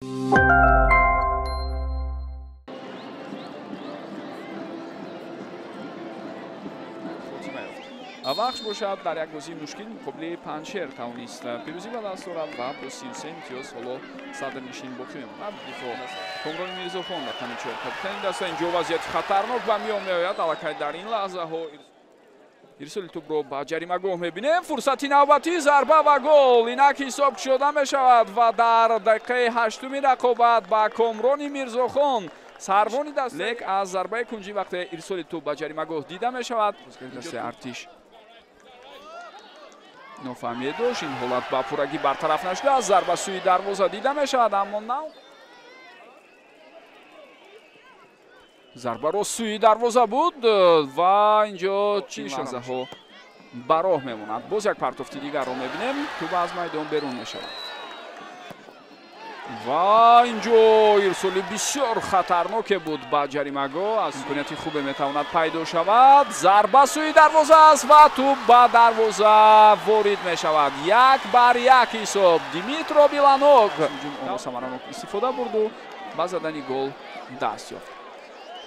вақт бошад дар як бозии мушкил муқобили Паншер тавонист пирӯзӣ ба даст орад ва бо 33 имтиёз ҳоло садрнишин боқӣ мемонад. дифоъ Комрон Мирзохон дар тани чор капитани даста инҷо вазъияти хатарнок ба миён меояд. аллакай дар ин лаҳзаҳо ирсоли тӯбро ба ҷаримагоҳ мебинем. фурсати навбатӣ, зарба ва гол. инак ҳисоб кушода мешавад ва дар дақиқаи 8-уми рақобат ба Комрони Мирзохон сарвони даст лек аз зарбаи кунҷӣ вақте ирсоли тӯб ба ҷаримагоҳ дида мешавад. дасти артиш нофаҳмие дошт. ин ҳолат ба пуррагӣ бартараф нашудааст. зарба сӯи дарвоза дида мешавад, аммо нав зарбаро сӯи дарвоза буд ва инҷо чӣ лаҳзаҳо ба роҳ мемонад. боз як партофти дигарро мебинем. тӯб аз майдон берун мешавад ва инҷо ирсоли бисёр хатарноке буд ба ҷаримагоҳ. аз имконияти хубе метавонад пайдо шавад. зарба сӯи дарвоза аст ва тӯб ба дарвоза ворид мешавад. 1-1 ҳисоб. Димитро Биланог самаранок истифода бурду ба задани гол даст ёфт.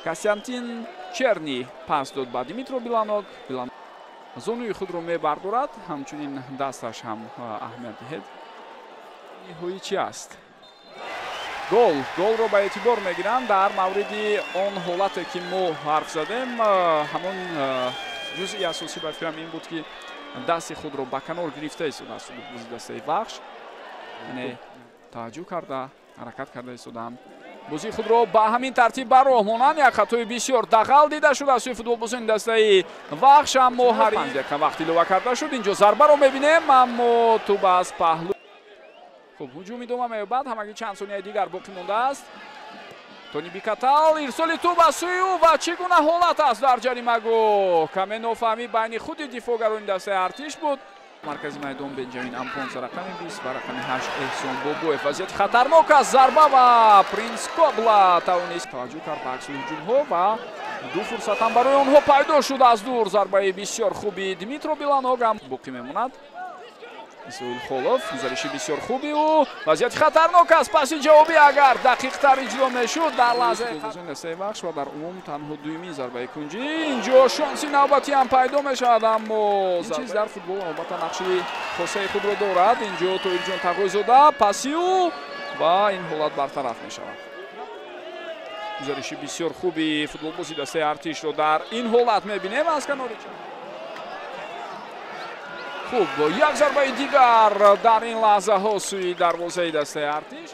Костянтин Черни пас дод ба Димитро Биланог. зонуи худро мебардорад, ҳамчунин дасташ ҳам аҳамият диҳед. ниҳоӣ чӣ аст? голро ба эътибор мегиранд. дар мавриди он ҳолате ки мо ҳарф задем, ҳамон ҷузъи асосӣ ба фикрам ин буд ки дасти худро ба канор гирифта истодаст дастаи вахш. яъне таваҷҷӯҳ карда ҳаракат карда истоданд. бозии худро ба ҳамин тартиб ба роҳ монанд. як хатои бисёр дағал дида шуда аз сӯи футболбозони дастаи вахш, аммо ҳар 5 дақиқа вақт илова карда шуд. инҷо зарбаро мебинем, аммо тӯб аз паҳлӯ. хуб, ҳуҷум идома меёбад. ҳамагӣ чанд сонияи дигар боқӣ мондааст. Тони Бикатал, ирсоли тӯб аз сӯи ӯ ва чӣ гуна ҳолат аст дар ҷаримагоҳ. каме нофаҳмӣ байни худи дифоъгарони дастаи артиш буд. маркази майдон Бенҷамин Ампонса рақами 20 ва рақами 8 Эҳсон Бобоев. вазъияти хатарнок аст. зарба ва Принс Кобла тавонист таваҷҷӯҳ кард ба аксии ҳуҷумҳо ва ду фурсат ҳам барои онҳо пайдо шуд аз дур. зарбаи бисёр хуби Димитро Биланог ам боқӣ мемонад. исоил Холов, гузариши бисёр хуби ӯ. вазъияти хатарнок аст. паси ҷавобӣ агар дақиқтар иҷро мешуд дар лаҳзаи дастаи вахш ва дар умум танҳо дуюмин зарбаи кунҷӣ. инҷо шонси навбатӣ ҳам пайдо мешавад, аммо ин чиз дар футбол албатта нақши хосаи худро дорад. инҷо Тоҳирҷон Тағоизода, паси ӯ ва ин ҳолат бартараф мешавад. гузариши бисёр хуби футболбози дастаи артишро дар ин ҳолат мебинем аз канори хуб, як зарбаи дигар дар ин лаҳзаҳо сӯи дарвозаи дастаи артиш.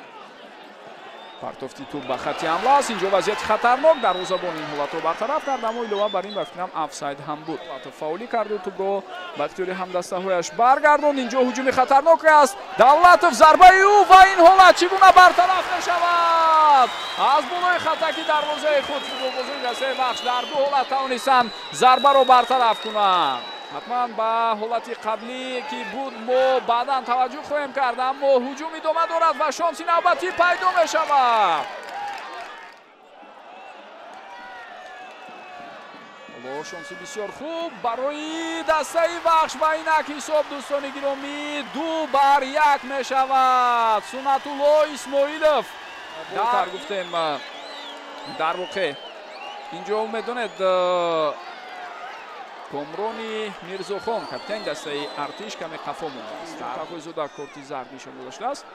партофти тӯб ба хати ҳамла аст. инҷо вазъияти хатарнок. дарвозабон ин ҳолатро бартараф кард, аммо илова бар ин ба фикрам афсайд ҳам буд. фаулӣ карду тӯбро ба ихтиёри ҳамдастаҳояш баргардонд. инҷо ҳуҷуми хатарнок аст. Давлатов, зарбаи ӯ ва ин ҳолат чӣ гуна бартараф мешавад. аз болои хатаки дарвозаи худ футболбозони дастаи вахш дар ду ҳолат тавонистанд зарбаро бартараф кунанд. ҳатман ба ҳолати қаблӣ ки буд мо баъдан таваҷҷӯҳ хоҳем кард, аммо ҳуҷум идома дорад ва шонси навбатӣ пайдо мешавад. ҳоло шонси бисёр хуб барои дастаи вахш ва инак ҳисоб дӯстони гиромӣ 2-1 мешавад. Сунатулло Исмоилов дар гуфтем дар воқеъ инҷо медонед Комрони Мирзохон капитани дастаи артиш каме қафо мондааст. Тағоизода корти зард нишон дода шудааст.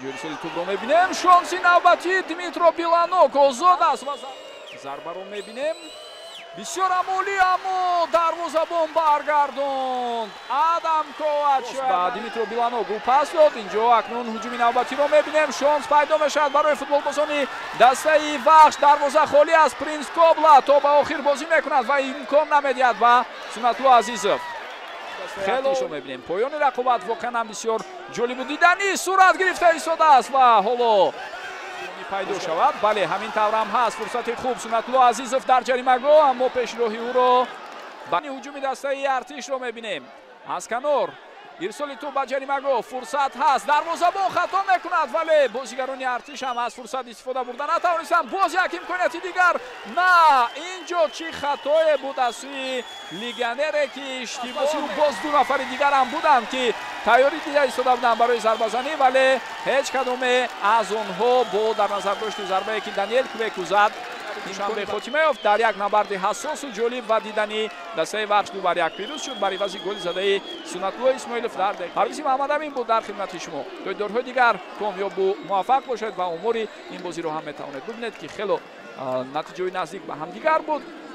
ҷорисоли тӯбро мебинем. шонси навбатӣ Димитро Биланог озод аст ва зарбаро мебинем. бисёр амолӣ, аммо дарвозабон баргардонд. Адам Ковач ба Димитро Биланог ӯ пас дод. инҷо акнун ҳуҷуми навбатиро мебинем. шонс пайдо мешавад барои футболбозони дастаи вахш. дарвоза холӣ аст. Принс Кобла то ба охир бозӣ мекунад ва имкон намедиҳад ба Сунатулло Азизов. хело мебинем. поёни рақобат воқеан ҳам бисёр ҷолибу дидани сурат гирифта истодааст ва ҳоло пайдо шавад. бале, ҳамин таврам ҳаст. фурсати хуб Сунатулло Азизов дар ҷаримагоҳ, аммо пешроҳи ӯро ба ҳуҷуми дастаи артишро мебинем. аз канор ирсоли ту ба ҷаримагоҳ фурсат ҳаст. Дарвозабон хато мекунад, вале бозигарони артиш ҳам аз фурсат истифода бурда натавонистанд. Боз як имконияти дигар. На, инҷо чӣ хатое буд аз сӯи легионере ки иштибоҳ боз ду нафари дигар ҳам буданд ки тайёрӣ дида истода буданд барои зарбазанӣ, вале ҳеҷ кадоме аз онҳо бо дар назар дошти зарбае ки Даниэл Квеку зад душанбе хотима ёфт. Дар як набарди ҳассосу ҷолиб ва диданӣ дастаи вахш 2-1 пирӯз шуд бар ивази голи задаи Сунатулло Исмоилов дар дақиқа. Парвизи Маҳмадамин буд дар хидмати шумо. Дойдорҳои дигар комёбу муваффақ бошед ва омори ин бозиро ҳам метавонед бубинед ки хело натиҷаҳои наздик ба ҳамдигар буд.